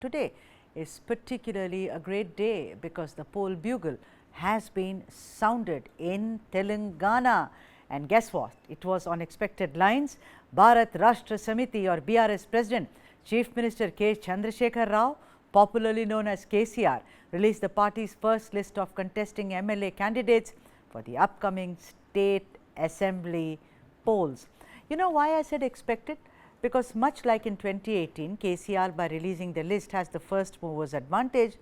Today is particularly a great day because the poll bugle has been sounded in Telangana. And guess what? It was on expected lines. Bharat Rashtra Samiti or BRS President Chief Minister K. Chandrasekhar Rao, popularly known as KCR, released the party's first list of contesting MLA candidates for the upcoming state assembly polls. You know why I said expected? Because much like in 2018, KCR by releasing the list has the first mover's advantage,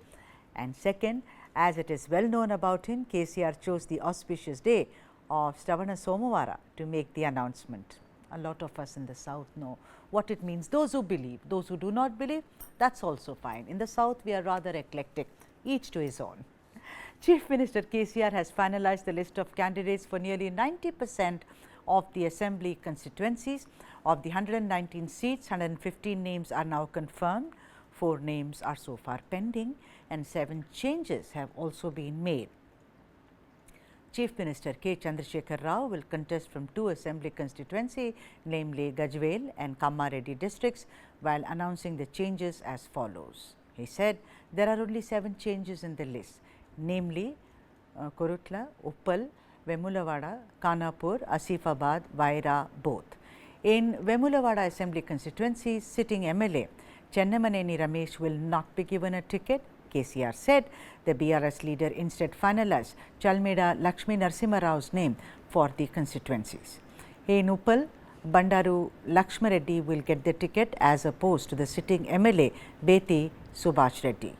and second, as it is well known about him, KCR chose the auspicious day of Shravana Somavara to make the announcement. A lot of us in the south know what it means. Those who believe, those who do not believe, that's also fine. In the south, we are rather eclectic, each to his own. Chief Minister KCR has finalized the list of candidates for nearly 90% of the assembly constituencies. Of the 119 seats, 115 names are now confirmed, 4 names are so far pending, and 7 changes have also been made. Chief Minister K. Chandrasekhar Rao will contest from 2 assembly constituencies, namely Gajwel and Kamareddy districts, while announcing the changes as follows. He said there are only 7 changes in the list, namely Korutla, Uppal, Vemulavada, Khanapur, Asifabad, Vaira both. In Vemulavada Assembly constituency, sitting MLA Chennamaneni Ramesh will not be given a ticket. KCR said the BRS leader instead finalized Chalmeda Lakshmi Narsimha Rao's name for the constituencies. In Uppal, Bandaru Lakshmareddy will get the ticket as opposed to the sitting MLA Beti Subhash Reddy.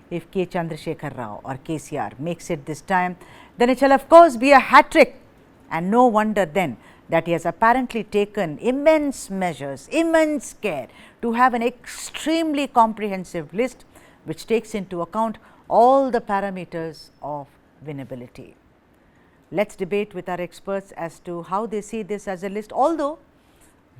If K. Chandrasekhar Rao or KCR makes it this time, then it shall of course be a hat-trick, and no wonder then that he has apparently taken immense measures, immense care to have an extremely comprehensive list which takes into account all the parameters of winnability. Let's debate with our experts as to how they see this as a list, although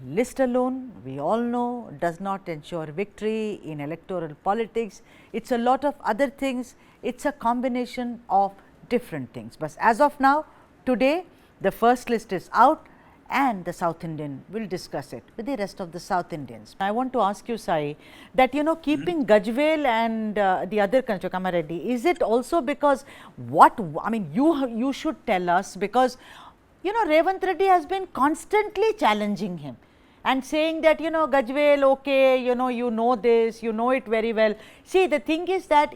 list alone we all know does not ensure victory in electoral politics. It's a lot of other things, it's a combination of different things. But as of now, today the first list is out and the South Indian will discuss it with the rest of the South Indians. I want to ask you, Sai, that keeping Gajwel and the other Kamareddy, is it also because you should tell us, because Revanth Reddy has been constantly challenging him and saying that Gajwel, okay, you know this, you know it very well. See, the thing is that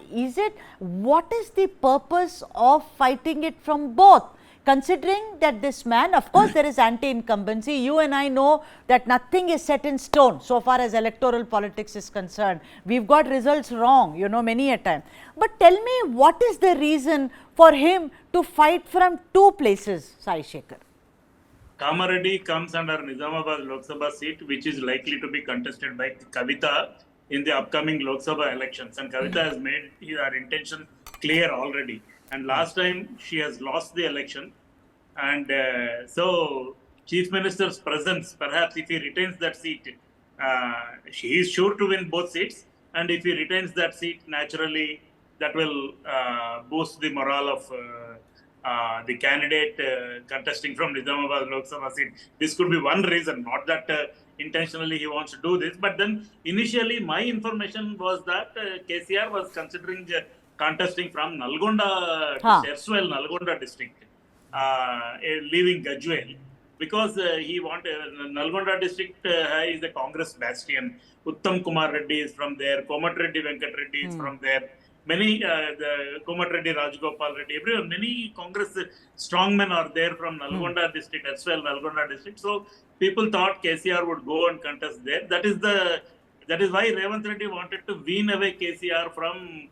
what is the purpose of fighting it from both? Considering that this man, of course, there is anti-incumbency. You and I know that nothing is set in stone so far as electoral politics is concerned. We've got results wrong, many a time. But tell me, what is the reason for him to fight from 2 places, Sai Shekhar? Kamareddy comes under Nizamabad Lok Sabha seat, which is likely to be contested by Kavita in the upcoming Lok Sabha elections. And Kavita has made her intention clear already. And last time she has lost the election, and so Chief Minister's presence, perhaps if he retains that seat, he is sure to win both seats, and if he retains that seat, naturally that will boost the morale of the candidate contesting from Nizamabad Lok Sabha seat. This could be one reason, not that intentionally he wants to do this, but then initially my information was that KCR was considering contesting from Nalgonda, erstwhile Nalgonda district, leaving Gajwel, because he wanted Nalgonda district is a Congress bastion. Uttam Kumar Reddy is from there, Komat Reddy Venkat Reddy is from there. Many the Komat Reddy, Rajgopal Reddy, everyone, many Congress strongmen are there from Nalgonda district, as well Nalgonda district. So people thought KCR would go and contest there. That is why Revanth Reddy wanted to wean away KCR from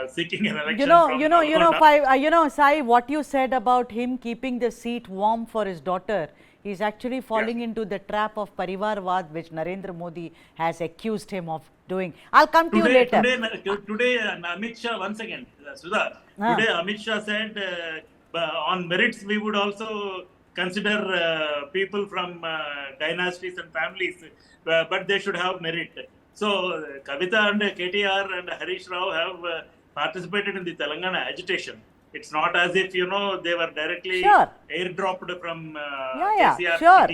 seeking an election. Sai, what you said about him keeping the seat warm for his daughter, he's actually falling into the trap of parivarwaad, which Narendra Modi has accused him of doing. I'll come to you later. Today, Amit Shah, once again, Sudha, today Amit Shah said on merits we would also consider people from dynasties and families, but they should have merit. So, Kavita and KTR and Harish Rao have participated in the Telangana agitation. It's not as if, they were directly airdropped from KCR. Sure.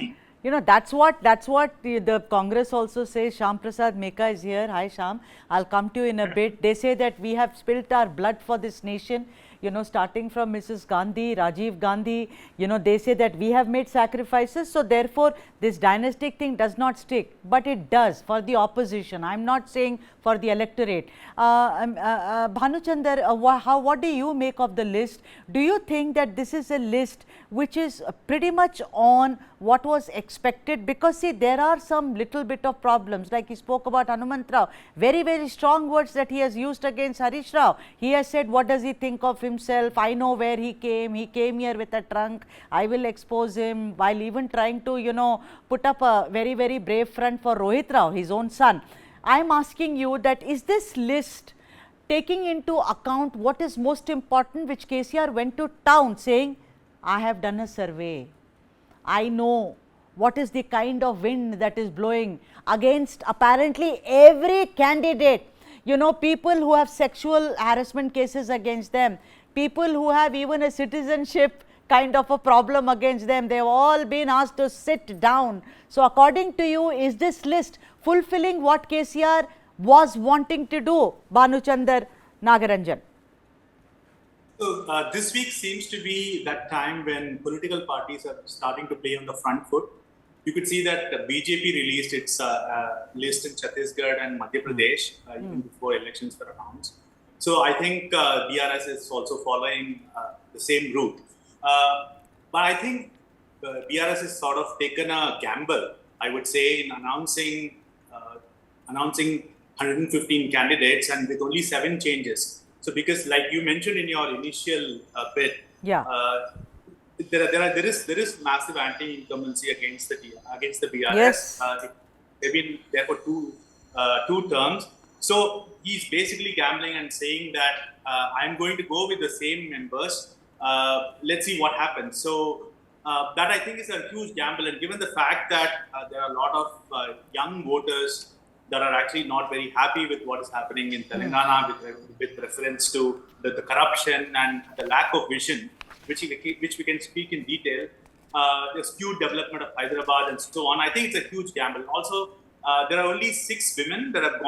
You know, that's what the Congress also says. Sham Prasad Meka is here. Hi Sham, I'll come to you in a bit. They say that we have spilt our blood for this nation, you know, starting from Mrs. Gandhi, Rajiv Gandhi, you know, they say that we have made sacrifices, so therefore this dynastic thing does not stick, but it does for the opposition. I'm not saying for the electorate. Bhanuchandar, what do you make of the list? Do you think that this is a list which is pretty much on what was expected? Because see, there are some little bit of problems, like he spoke about Hanumant Rao, very, very strong words that he has used against Harish Rao. He has said, what does he think of himself? I know where he came here with a trunk, I will expose him, while even trying to, you know, put up a very, very brave front for Rohit Rao, his own son. I am asking you that, is this list taking into account what is most important, which KCR went to town saying, I have done a survey, I know what is the kind of wind that is blowing against apparently every candidate. You know, people who have sexual harassment cases against them, people who have even a citizenship kind of a problem against them, they have all been asked to sit down. So according to you, is this list fulfilling what KCR was wanting to do? Bhanuchandar Nagaranjan. So this week seems to be that time when political parties are starting to play on the front foot. You could see that the BJP released its list in Chhattisgarh and Madhya Pradesh even before elections were announced. So I think BRS is also following the same route. But I think BRS has sort of taken a gamble, I would say, in announcing 115 candidates and with only 7 changes. So because, like you mentioned in your initial bit, there is massive anti-incumbency against the BRS. Yes. They've been there for two terms. So he's basically gambling and saying that I'm going to go with the same members. Let's see what happens. So that I think is a huge gamble. And given the fact that there are a lot of young voters that are actually not very happy with what is happening in Telangana with reference to the corruption and the lack of vision, which we can speak in detail, the skewed development of Hyderabad and so on. I think it's a huge gamble. Also, there are only 6 women that have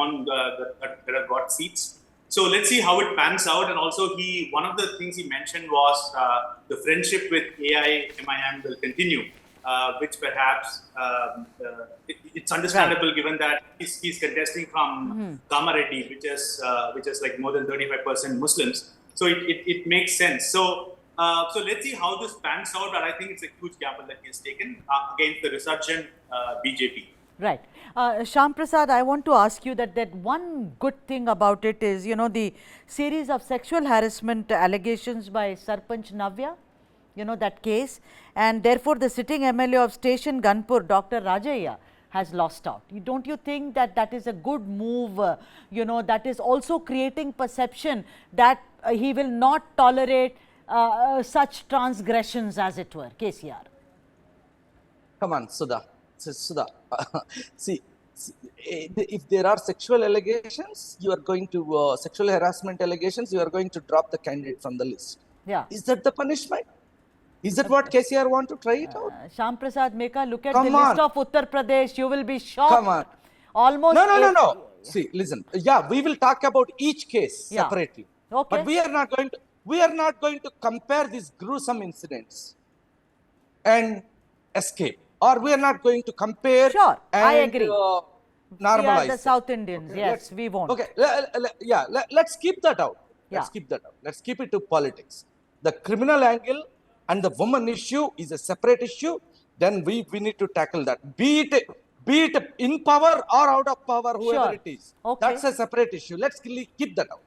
got seats. So let's see how it pans out. And also, one of the things he mentioned was the friendship with AIMIM will continue, which perhaps it's understandable given that he's contesting from Kamareddy, which is like more than 35% Muslims. So it makes sense. So let's see how this pans out. But I think it's a huge gamble that he has taken against the resurgent BJP. Right. Sham Prasad, I want to ask you that one good thing about it is, you know, the series of sexual harassment allegations by Sarpanch Navya, you know, that case, and therefore the sitting MLA of Station Ganpur, Dr. Rajaya, has lost out. Don't you think that is a good move, you know, that is also creating perception that he will not tolerate such transgressions, as it were, KCR? Come on, Sudha. See, if there are sexual allegations, you are going to, sexual harassment allegations, you are going to drop the candidate from the list. Yeah. Is that the punishment? Is that what KCR want to try it out? Sham Prasad Meka, look at the list of Uttar Pradesh, you will be shocked. Come on. Almost. No. See, listen. Yeah, we will talk about each case separately. Okay. But we are not going to compare these gruesome incidents and escape. Or we are not going to compare. Sure, and, I agree. Normalize. We are the South Indians. Okay, yes, we won't. Okay, let's keep that out. Let's keep that out. Let's keep it to politics. The criminal angle and the woman issue is a separate issue. Then we need to tackle that. Be it in power or out of power, whoever it is. Okay. That's a separate issue. Let's keep that out.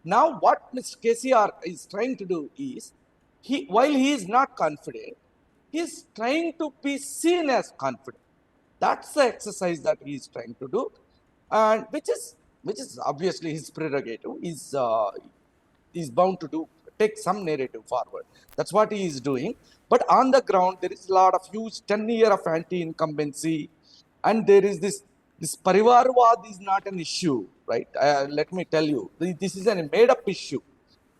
Now, what Mr. KCR is trying to do is, while he is not confident, he is trying to be seen as confident. That's the exercise that he is trying to do, and which is obviously his prerogative. He's bound to take some narrative forward. That's what he is doing. But on the ground, there is a lot of huge tenure of anti-incumbency, and there is this parivarwaad is not an issue, right? Let me tell you, this is a made-up issue.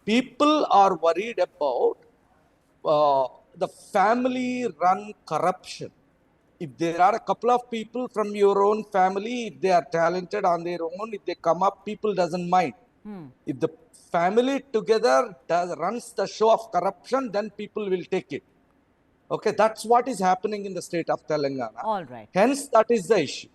People are worried about the family-run corruption if there are a couple of people from your own family, if they are talented on their own, if they come up, people doesn't mind. If the family together runs the show of corruption, then people will take it. Okay, that's what is happening in the state of Telangana. All right. Hence, that is the issue.